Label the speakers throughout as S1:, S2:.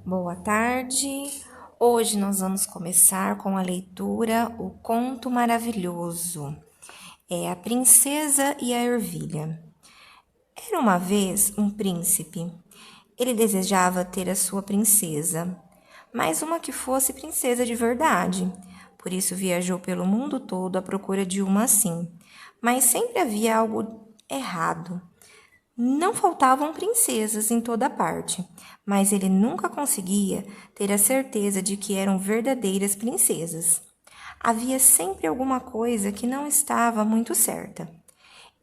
S1: Boa tarde. Hoje nós vamos começar com a leitura O Conto Maravilhoso. É A Princesa e a Ervilha. Era uma vez um príncipe. Ele desejava ter a sua princesa, mas uma que fosse princesa de verdade. Por isso viajou pelo mundo todo à procura de uma assim. Mas sempre havia algo errado. Não faltavam princesas em toda parte, mas ele nunca conseguia ter a certeza de que eram verdadeiras princesas. Havia sempre alguma coisa que não estava muito certa.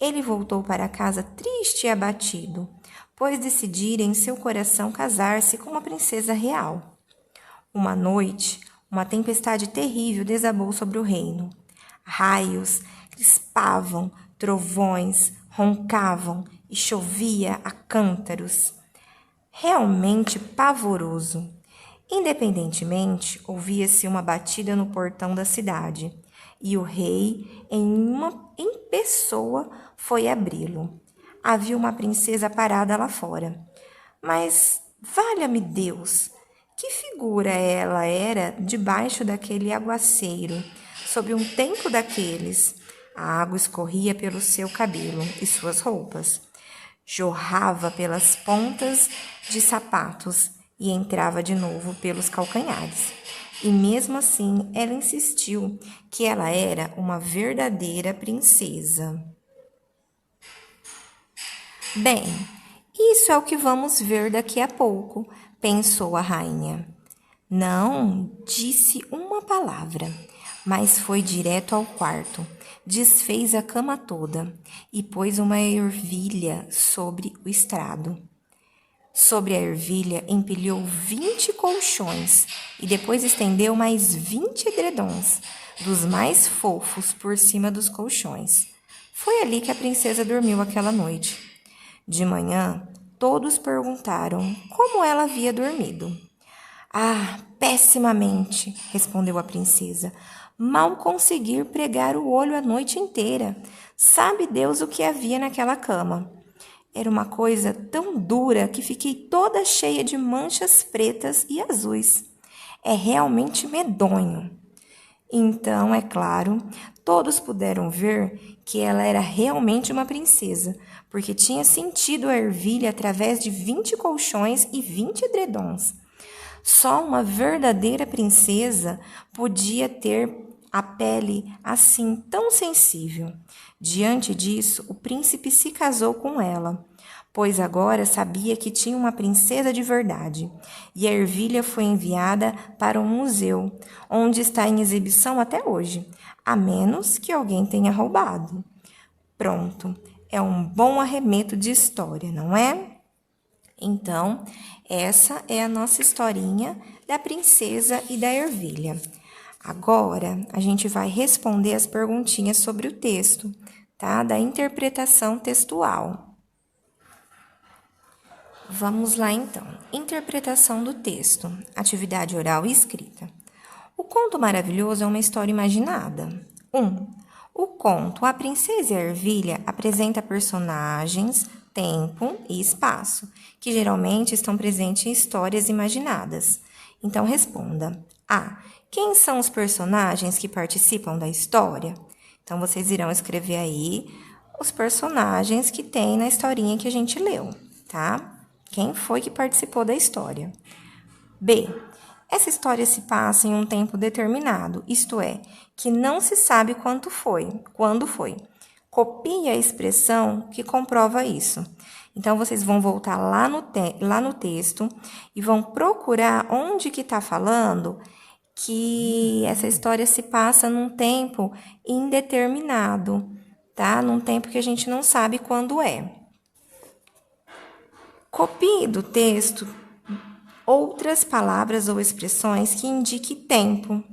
S1: Ele voltou para casa triste e abatido, pois decidira em seu coração casar-se com uma princesa real. Uma noite, uma tempestade terrível desabou sobre o reino. Raios crispavam, trovões roncavam e chovia a cântaros. Realmente pavoroso. Independentemente, ouvia-se uma batida no portão da cidade, e o rei, em pessoa, foi abri-lo. Havia uma princesa parada lá fora. Mas, valha-me Deus, que figura ela era debaixo daquele aguaceiro, sob um tempo daqueles. A água escorria pelo seu cabelo e suas roupas, jorrava pelas pontas de sapatos e entrava de novo pelos calcanhares. E mesmo assim, ela insistiu que ela era uma verdadeira princesa. Bem, isso é o que vamos ver daqui a pouco, pensou a rainha. Não disse uma palavra, mas foi direto ao quarto, desfez a cama toda e pôs uma ervilha sobre o estrado. Sobre a ervilha empilhou 20 colchões e depois estendeu mais 20 edredons, dos mais fofos, por cima dos colchões. Foi ali que a princesa dormiu aquela noite. De manhã, todos perguntaram como ela havia dormido. Ah, pessimamente, respondeu a princesa. Mal consegui pregar o olho a noite inteira. Sabe Deus o que havia naquela cama. Era uma coisa tão dura que fiquei toda cheia de manchas pretas e azuis. É realmente medonho. Então, é claro, todos puderam ver que ela era realmente uma princesa, porque tinha sentido a ervilha através de 20 colchões e 20 edredons. Só uma verdadeira princesa podia ter a pele assim tão sensível. Diante disso, o príncipe se casou com ela, pois agora sabia que tinha uma princesa de verdade. E a ervilha foi enviada para um museu, onde está em exibição até hoje, a menos que alguém tenha roubado. Pronto, é um bom arremedo de história, não é? Então, essa é a nossa historinha da princesa e da ervilha. Agora, a gente vai responder as perguntinhas sobre o texto, tá? Da interpretação textual. Vamos lá, então. Interpretação do texto, atividade oral e escrita. O conto maravilhoso é uma história imaginada. 1. O conto A Princesa e a Ervilha apresenta personagens, tempo e espaço, que geralmente estão presentes em histórias imaginadas. Então, responda. A. Quem são os personagens que participam da história? Então, vocês irão escrever aí os personagens que tem na historinha que a gente leu, tá? Quem foi que participou da história? B. Essa história se passa em um tempo determinado, isto é, que não se sabe quando foi. Copie a expressão que comprova isso. Então, vocês vão voltar lá no texto e vão procurar onde que está falando que essa história se passa num tempo indeterminado, tá? Num tempo que a gente não sabe quando é. Copie do texto outras palavras ou expressões que indiquem tempo.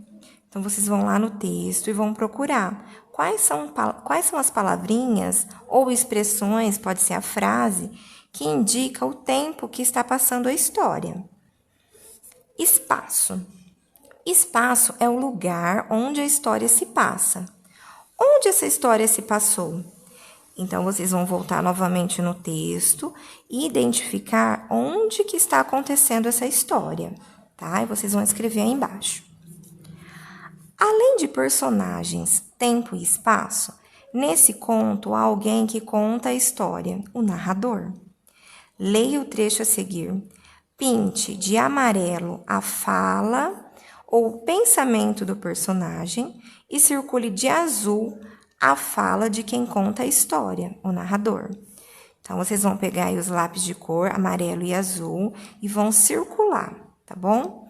S1: Então, vocês vão lá no texto e vão procurar quais são as palavrinhas ou expressões, pode ser a frase, que indica o tempo que está passando a história. Espaço. Espaço é o lugar onde a história se passa. Onde essa história se passou? Então, vocês vão voltar novamente no texto e identificar onde que está acontecendo essa história, tá? E vocês vão escrever aí embaixo. Além de personagens, tempo e espaço, nesse conto há alguém que conta a história, o narrador. Leia o trecho a seguir. Pinte de amarelo a fala ou pensamento do personagem e circule de azul a fala de quem conta a história, o narrador. Então, vocês vão pegar aí os lápis de cor amarelo e azul e vão circular, tá bom?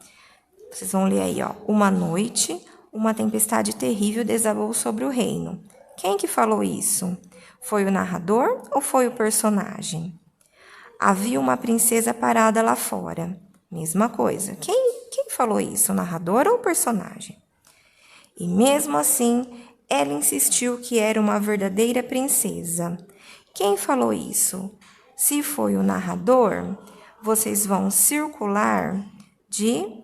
S1: Vocês vão ler aí, ó. Uma noite, uma tempestade terrível desabou sobre o reino. Quem que falou isso? Foi o narrador ou foi o personagem? Havia uma princesa parada lá fora. Mesma coisa. Quem falou isso? O narrador ou o personagem? E mesmo assim, ela insistiu que era uma verdadeira princesa. Quem falou isso? Se foi o narrador, vocês vão circular de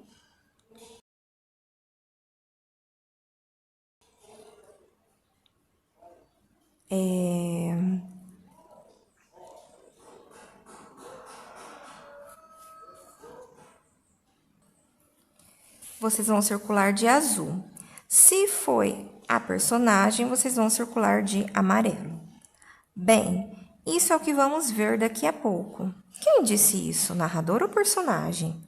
S1: vocês vão circular de azul. Se foi a personagem, vocês vão circular de amarelo. Bem, isso é o que vamos ver daqui a pouco. Quem disse isso, narrador ou personagem?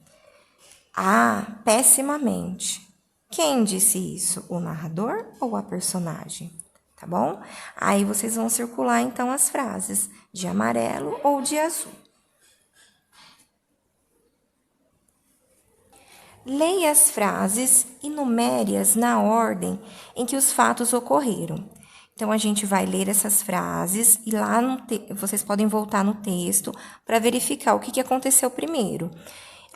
S1: Ah, pessimamente. Quem disse isso, o narrador ou a personagem? Tá bom? Aí vocês vão circular então as frases de amarelo ou de azul. Leia as frases e numere-as na ordem em que os fatos ocorreram. Então, a gente vai ler essas frases e lá vocês podem voltar no texto para verificar o que aconteceu primeiro.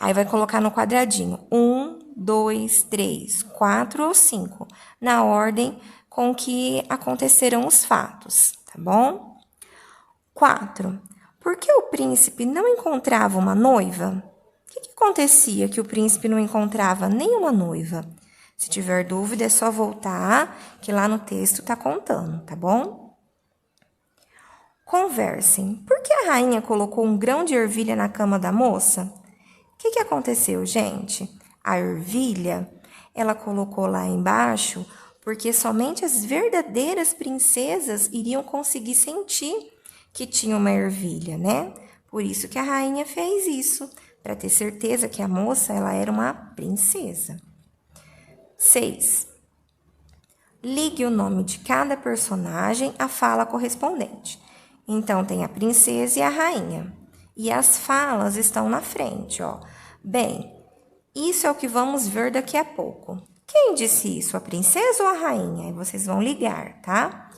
S1: Aí, vai colocar no quadradinho 1, 2, 3, 4 ou 5, na ordem com que aconteceram os fatos, tá bom? 4. Por que o príncipe não encontrava uma noiva? O que acontecia que o príncipe não encontrava nenhuma noiva? Se tiver dúvida, é só voltar, que lá no texto está contando, tá bom? Conversem. Por que a rainha colocou um grão de ervilha na cama da moça? O que aconteceu, gente? A ervilha, ela colocou lá embaixo porque somente as verdadeiras princesas iriam conseguir sentir que tinha uma ervilha, né? Por isso que a rainha fez isso, para ter certeza que a moça ela era uma princesa. 6. Ligue o nome de cada personagem à fala correspondente. Então, tem a princesa e a rainha. E as falas estão na frente, ó. Bem, isso é o que vamos ver daqui a pouco. Quem disse isso, a princesa ou a rainha? Aí vocês vão ligar, tá?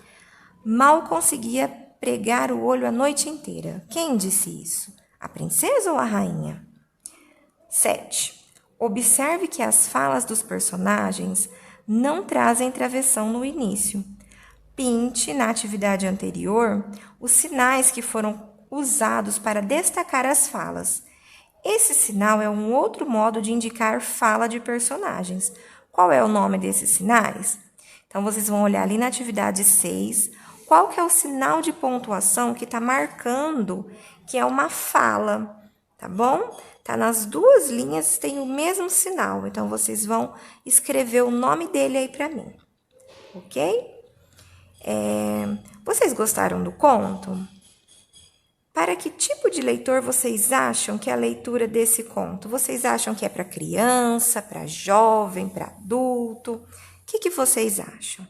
S1: Mal conseguia pregar o olho a noite inteira. Quem disse isso? A princesa ou a rainha? 7. Observe que as falas dos personagens não trazem travessão no início. Pinte na atividade anterior os sinais que foram usados para destacar as falas. Esse sinal é um outro modo de indicar fala de personagens. Qual é o nome desses sinais? Então, vocês vão olhar ali na atividade 6, qual que é o sinal de pontuação que está marcando que é uma fala, tá bom? Tá nas duas linhas, tem o mesmo sinal. Então, vocês vão escrever o nome dele aí para mim, ok? Vocês gostaram do conto? Para que tipo de leitor vocês acham que é a leitura desse conto? Vocês acham que é para criança, para jovem, para adulto? O que vocês acham?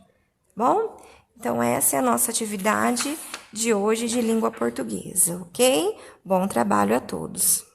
S1: Bom, então essa é a nossa atividade de hoje de língua portuguesa, ok? Bom trabalho a todos!